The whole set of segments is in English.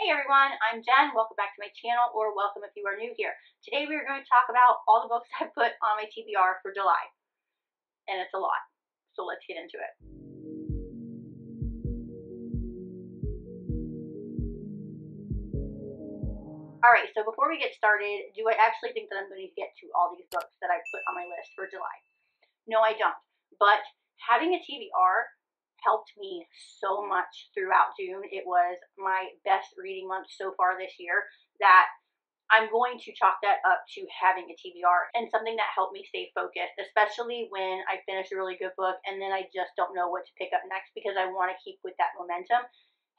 Hey everyone, I'm Jen. Welcome back to my channel, or welcome if you are new here. Today we are going to talk about all the books I put on my TBR for July. And it's a lot. So let's get into it. Alright, so before we get started, do I actually think that I'm going to get to all these books that I put on my list for July? No, I don't. But having a TBR helped me so much throughout June. It was my best reading month so far this year that I'm going to chalk that up to having a TBR and something that helped me stay focused, especially when I finish a really good book and then I just don't know what to pick up next because I want to keep with that momentum.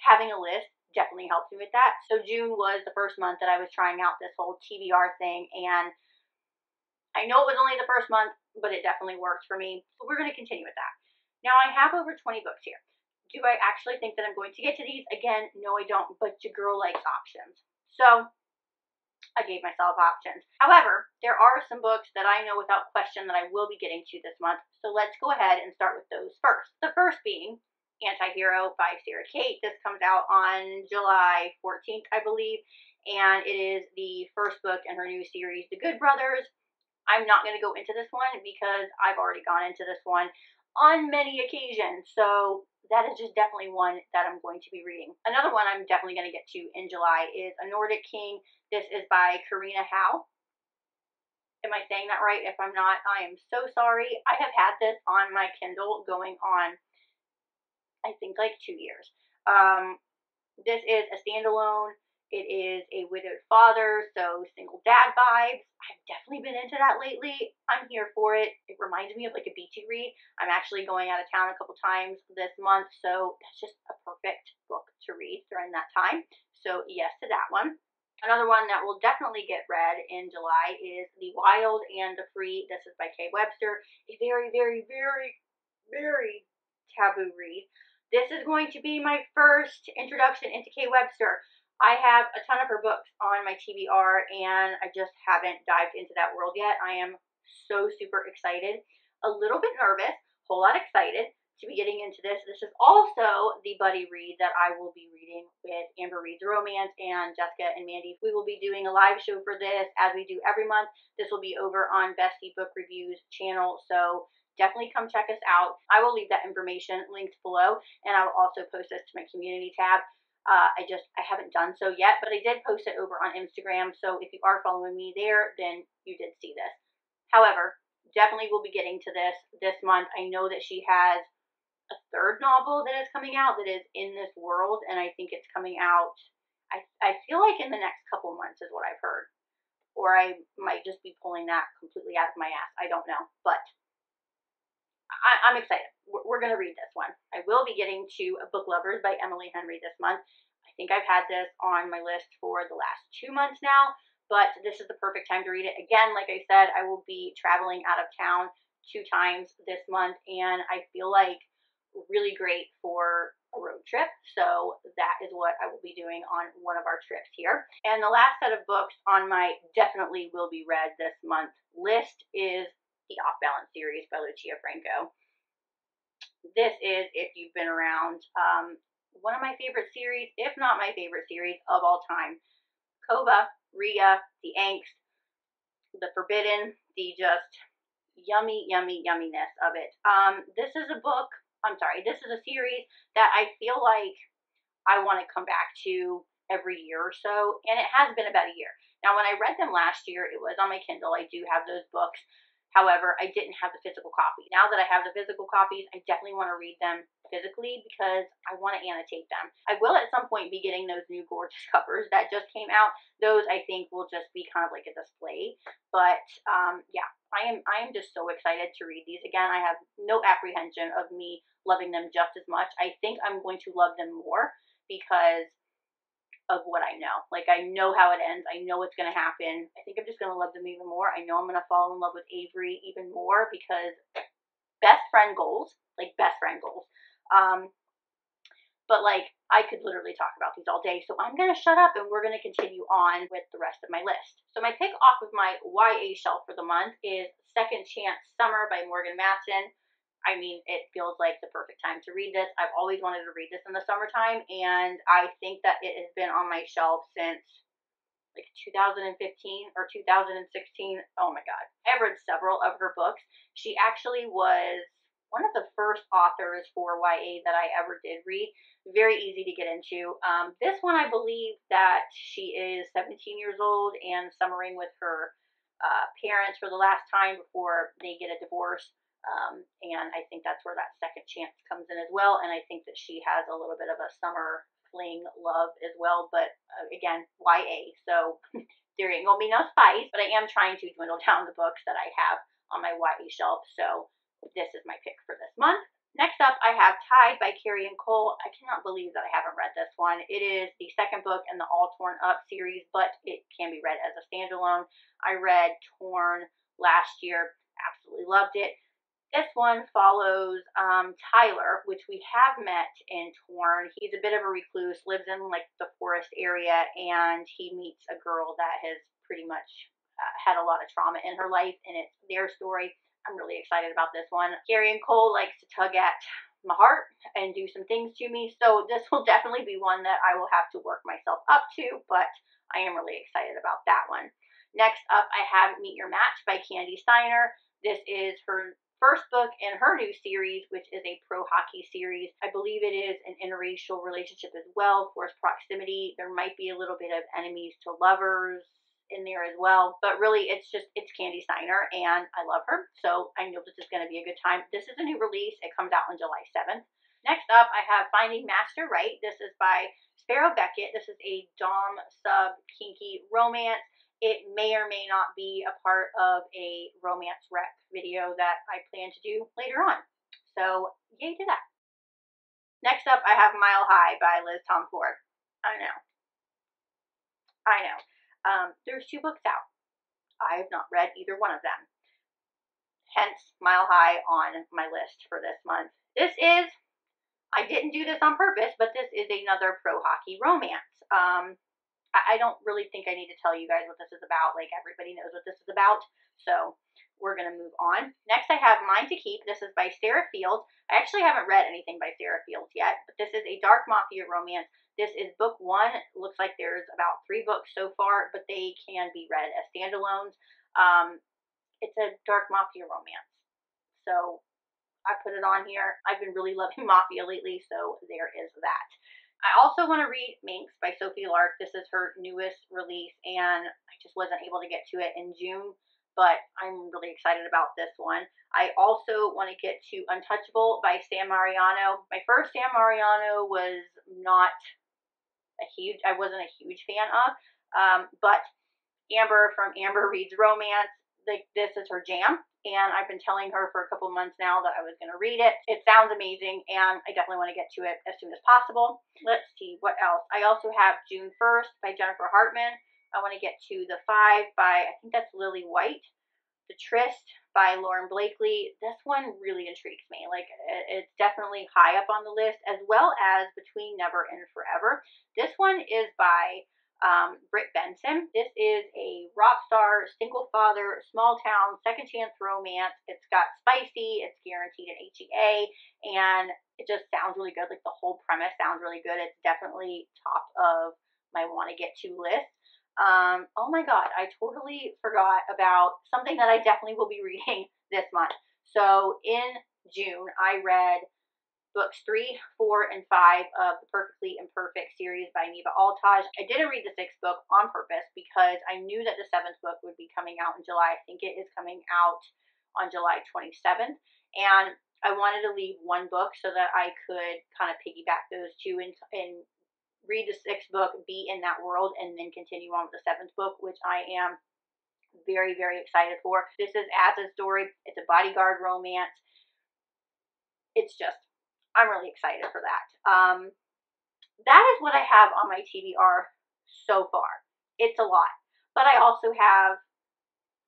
Having a list definitely helped me with that. So June was the first month that I was trying out this whole TBR thing, and I know it was only the first month, but it definitely worked for me. So we're going to continue with that. Now, I have over 20 books here. Do I actually think that I'm going to get to these? Again, no, I don't, but your girl likes options. So I gave myself options. However, there are some books that I know without question that I will be getting to this month. So let's go ahead and start with those first. The first being Antihero by Sara Cate. This comes out on July 14th, I believe, and it is the first book in her new series, The Good Brothers. I'm not going to go into this one because I've already gone into this one on many occasions, so that is just definitely one that I'm going to be reading. Another one I'm definitely going to get to in July is A Nordic King. This is by Karina. Am I saying that right? If I'm not, I am so sorry. I have had this on my Kindle going on, I think, like 2 years. This is a standalone. It is a widowed father, so single dad vibes. I've definitely been into that lately. I'm here for it. It reminds me of like a beachy read. I'm actually going out of town a couple times this month, so that's just a perfect book to read during that time. So yes to that one. Another one that will definitely get read in July is The Wild and the Free. This is by Webster. A very, very, very, very taboo read. This is going to be my first introduction into Webster. I have a ton of her books on my TBR, and I just haven't dived into that world yet. I am so super excited, a little bit nervous, whole lot excited to be getting into this. This is also the buddy read that I will be reading with Amber Reads Romance and Jessica and Mandy. We will be doing a live show for this, as we do every month. This will be over on Bestie Book Reviews channel, so definitely come check us out. I will leave that information linked below, and I will also post this to my community tab. I haven't done so yet, but I did post it over on Instagram, so if you are following me there, then you did see this. However, definitely will be getting to this month. I know that she has a third novel that is coming out that is in this world, and I think it's coming out, I feel like in the next couple months is what I've heard. Or I might just be pulling that completely out of my ass. I don't know, but I'm excited. We're going to read this one. I will be getting to Book Lovers by Emily Henry this month. I think I've had this on my list for the last 2 months now, but this is the perfect time to read it. Again, like I said, I will be traveling out of town 2 times this month, and I feel like really great for a road trip. So that is what I will be doing on one of our trips here. And the last set of books on my definitely will be read this month list is the Off Balance series by Lucia Franco. This is, if you've been around, one of my favorite series, if not my favorite series of all time. Kova, Rhea, the angst, the forbidden, the just yummy, yummy, yumminess of it. This is a book, this is a series that I feel like I want to come back to every year or so, and it has been about a year. Now, when I read them last year, it was on my Kindle. I do have those books. However, I didn't have the physical copy. Now that I have the physical copies, I definitely want to read them physically because I want to annotate them. I will at some point be getting those new gorgeous covers that just came out. Those I think will just be kind of like a display. But yeah, I am just so excited to read these again. I have no apprehension of me loving them just as much. I think I'm going to love them more because of what I know. Like, I know how it ends. I know what's going to happen. I think I'm just going to love them even more. I know I'm going to fall in love with Avery even more because best friend goals, like best friend goals. But like, I could literally talk about these all day. So I'm going to shut up and we're going to continue on with the rest of my list. So my pick off of my YA shelf for the month is Second Chance Summer by Morgan Matson. I mean, it feels like the perfect time to read this. I've always wanted to read this in the summertime, and I think that it has been on my shelf since like 2015 or 2016. Oh my god. I've read several of her books. She actually was one of the first authors for YA that I ever did read. Very easy to get into. This one, I believe that she is 17 years old and summering with her parents for the last time before they get a divorce. And I think that's where that second chance comes in as well. And I think that she has a little bit of a summer fling love as well, but again, YA, so there ain't gonna be no spice, but I am trying to dwindle down the books that I have on my YA shelf, so this is my pick for this month. Next up, I have Tied by Carian. I cannot believe that I haven't read this one. It is the second book in the All Torn Up series, but it can be read as a standalone. I read Torn last year, absolutely loved it. This one follows Tyler, which we have met in Torn. He's a bit of a recluse, lives in like the forest area, and he meets a girl that has pretty much had a lot of trauma in her life, and it's their story. I'm really excited about this one. Carian likes to tug at my heart and do some things to me, so this will definitely be one that I will have to work myself up to, but I am really excited about that one. Next up, I have Meet Your Match by Kandi Steiner. This is her first book in her new series, which is a pro hockey series. I believe it is an interracial relationship as well, forced proximity. There might be a little bit of enemies to lovers in there as well, but really it's Kandi Steiner, and I love her, so I know this is going to be a good time. This is a new release. It comes out on July 7th. Next up, I have Finding Master Right. This is by Sparrow Beckett. This is a dom sub kinky romance. It may or may not be a part of a romance rec video that I plan to do later on. So, yay to that. Next up, I have Mile High by Tomforde. I know. There's 2 books out. I have not read either one of them. Hence, Mile High on my list for this month. I didn't do this on purpose, but this is another pro hockey romance. I don't really think I need to tell you guys what this is about. Like, everybody knows what this is about. So we're going to move on. Next, I have Mine to Keep. This is by Sarah Fields. I actually haven't read anything by Sarah Fields yet, but this is a dark mafia romance. This is book 1. It looks like there's about 3 books so far, but they can be read as standalones. It's a dark mafia romance. So I put it on here. I've been really loving mafia lately, so there is that. I also want to read Minx by Sophie Lark. This is her newest release, and I just wasn't able to get to it in June, but I'm really excited about this one. I also want to get to Untouchable by Mariano. My first Mariano was not I wasn't a huge fan of, but Amber from Amber Reads Romance, this is her jam, and I've been telling her for a couple months now that I was going to read it. It sounds amazing, and I definitely want to get to it as soon as possible. Let's see, what else? I also have June 1st by Jennifer Hartmann. I want to get to The 5 by, I think that's Lily White. The Tryst by Lauren Blakely. This one really intrigues me. Like, it's definitely high up on the list, as well as Between Never and Forever. This one is by Brit, Benson. This is a rock star, single father, small town, second chance romance. It's got spicy, it's guaranteed an HEA, and it just sounds really good. Like, the whole premise sounds really good. It's definitely top of my want to get to list. Oh my god, I totally forgot about something that I definitely will be reading this month. So in June, I read books 3, 4, and 5 of the Perfectly Imperfect series by Neva Altaj. I didn't read the 6th book on purpose because I knew that the 7th book would be coming out in July. I think it is coming out on July 27th. And I wanted to leave one book so that I could kind of piggyback those two and read the 6th book, be in that world, and then continue on with the 7th book, which I am very, very excited for. This is Az's story. It's a bodyguard romance. It's just, I'm really excited for that. That is what I have on my TBR so far. It's a lot, but I also have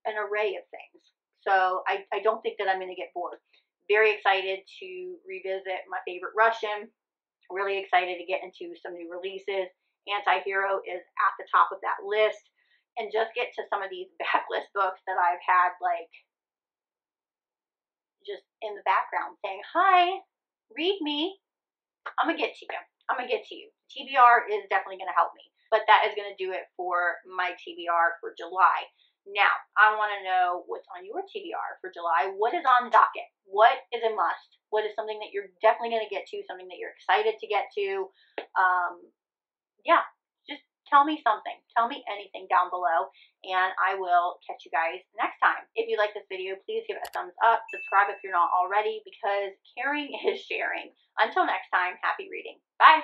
an array of things. So I don't think that I'm going to get bored. Very excited to revisit my favorite Russian. Really excited to get into some new releases. Anti-Hero is at the top of that list. And just get to some of these backlist books that I've had, like, just in the background saying, hi, read me, I'm going to get to you. I'm going to get to you. TBR is definitely going to help me. But that is going to do it for my TBR for July. Now, I want to know what's on your TBR for July. What is on docket? What is a must? What is something that you're definitely going to get to, something that you're excited to get to? Yeah, just tell me something. Tell me anything down below, and I will catch you guys next time. If you like this video, please give it a thumbs up. Subscribe if you're not already, because caring is sharing. Until next time, happy reading. Bye.